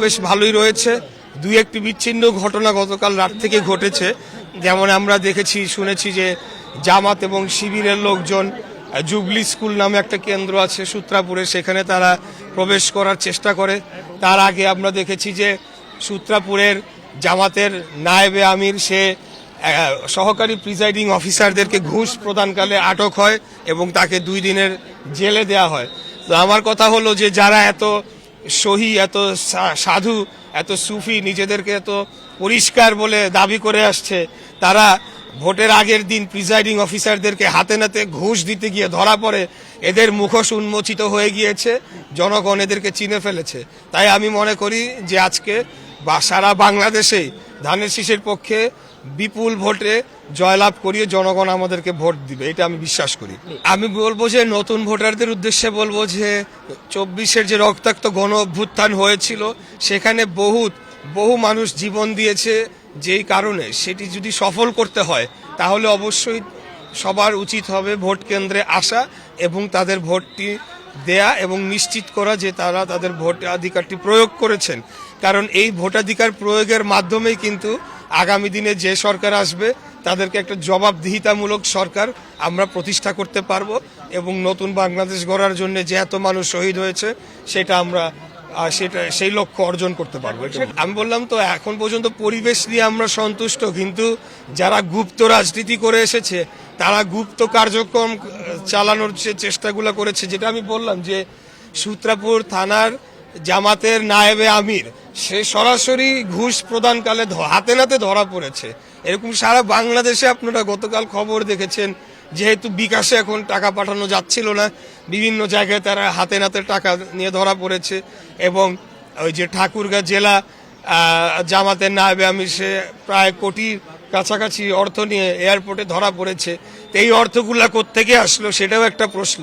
বেশ ভালোই রয়েছে। দুই একটি বিচ্ছিন্ন ঘটনা গতকাল রাত থেকে ঘটেছে, যেমন আমরা দেখেছি শুনেছি যে জামাত এবং শিবিরের লোকজন জুবলি স্কুল নামে একটা কেন্দ্র আছে সূত্রাপুরে, সেখানে তারা প্রবেশ করার চেষ্টা করে। তার আগে আমরা দেখেছি যে সূত্রাপুরের জামাতের নায়েবে আমির সে সহকারী প্রিজাইডিং অফিসারদেরকে ঘুষ প্রদানকালে আটক হয় এবং তাকে 2 দিনের জেলে দেয়া হয়। তো আমার কথা হলো যে যারা এত সহি, এত সাধু, এত সুফি, নিজেদেরকে এত পরিষ্কার বলে দাবি করে আসছে, তারা ভোটের আগের দিন প্রিজাইডিং অফিসারদেরকে হাতে নাতে ঘুষ দিতে গিয়ে ধরা পড়ে। এদের মুখোশ উন্মোচিত হয়ে গিয়েছে, জনগণ এদেরকে চিনে ফেলেছে। তাই আমি মনে করি যে আজকে সারা বাংলাদেশেই ধানের শীষের পক্ষে বিপুল ভোটে জয়লাভ করিয়ে জনগণ আমাদেরকে ভোট দিবে, এটা আমি বিশ্বাস করি। আমি বলবো যে নতুন ভোটারদের উদ্দেশ্যে বলবো যে 24-এর যে রক্তাক্ত গণ অভ্যুত্থান হয়েছিল, সেখানে বহু মানুষ জীবন দিয়েছে, যেই কারণে সেটি যদি সফল করতে হয় তাহলে অবশ্যই সবার উচিত হবে ভোট কেন্দ্রে আসা এবং তাদের ভোটটি দেয়া এবং নিশ্চিত করা যে তারা তাদের ভোটাধিকারটি প্রয়োগ করেছেন। কারণ এই ভোটাধিকার প্রয়োগের মাধ্যমেই কিন্তু আগামী দিনে যে সরকার আসবে তাদেরকে একটা জবাবদিহিতামূলক সরকার আমরা প্রতিষ্ঠা করতে পারবো এবং নতুন বাংলাদেশ গড়ার জন্য যে এত মানুষ শহীদ হয়েছে সেই লক্ষ্য অর্জন করতে পারবো। আমি বললাম তো, এখন পর্যন্ত পরিবেশ নিয়ে আমরা সন্তুষ্ট, কিন্তু যারা গুপ্ত রাজনীতি করে এসেছে তারা গুপ্ত কার্যক্রম চালানোর যে চেষ্টাগুলো করেছে, যেটা আমি বললাম যে সূত্রাপুর থানার জামাতের নায়েবে আমির সে সরাসরি ঘুষ প্রদানকালে হাতে নাতে ধরা পড়েছে। এরকম সারা বাংলাদেশে আপনারা গতকাল খবর দেখেছেন, যেহেতু বিকাশে এখন টাকা পাঠানো যাচ্ছিল না, বিভিন্ন জায়গায় তারা হাতে নাতে টাকা নিয়ে ধরা পড়েছে। এবং ওই যে ঠাকুরগাঁ জেলা জামাতের নায়েবে আমির সে প্রায় কোটির কাছাকাছি অর্থ নিয়ে এয়ারপোর্টে ধরা পড়েছে। তো এই অর্থগুলা কোত্থেকে আসলো সেটাও একটা প্রশ্ন।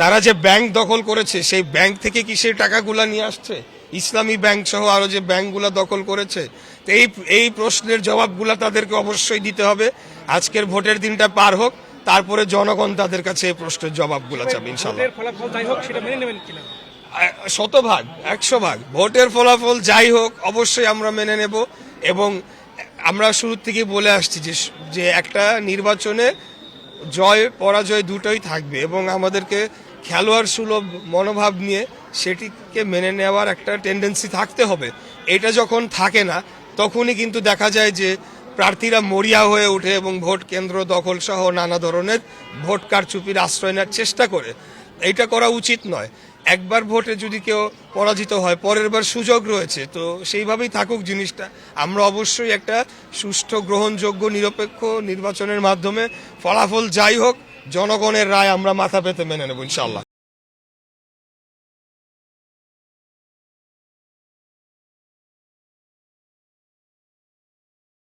তারা যে ব্যাংক দখল করেছে, সেই ব্যাংক থেকে কি সেই টাকাগুলা নিয়ে আসছে? ইসলামী ব্যাংক সহ আরো যে ব্যাংকগুলা দখল করেছে, তো এই প্রশ্নের জবাবগুলা তাদেরকে অবশ্যই দিতে হবে। আজকের ভোটের দিনটা পার হোক, তারপরে জনগণ তাদের কাছে এই প্রশ্নের জবাবগুলা চাবে ইনশাআল্লাহ। 100% 100% ভোটের ফলাফল যাই হোক অবশ্যই আমরা মেনে নেব। এবং আমরা শুরু থেকে বলে আসছি যে একটা নির্বাচনে জয় পরাজয় দুটোই থাকবে এবং আমাদেরকে খেলোয়াড় সুলভ মনোভাব নিয়ে সেটিকে মেনে নেওয়ার একটা টেন্ডেন্সি থাকতে হবে। এটা যখন থাকে না, তখনই কিন্তু দেখা যায় যে প্রার্থীরা মরিয়া হয়ে ওঠে এবং ভোট কেন্দ্র দখল সহ নানা ধরনের ভোট কারচুপির আশ্রয় নেওয়ার চেষ্টা করে। এটা করা উচিত নয়। একবার ভোটে যদি কেউ পরাজিত হয়, পরের বার সুযোগ রয়েছে, তো সেইভাবেই থাকুক জিনিসটা। আমরা অবশ্যই একটা সুষ্ঠু, গ্রহণযোগ্য, নিরপেক্ষ নির্বাচনের মাধ্যমে ফলাফল যাই হোক জনগণের রায় আমরা মাথা পেতে মেনে নেব ইনশাআল্লাহ।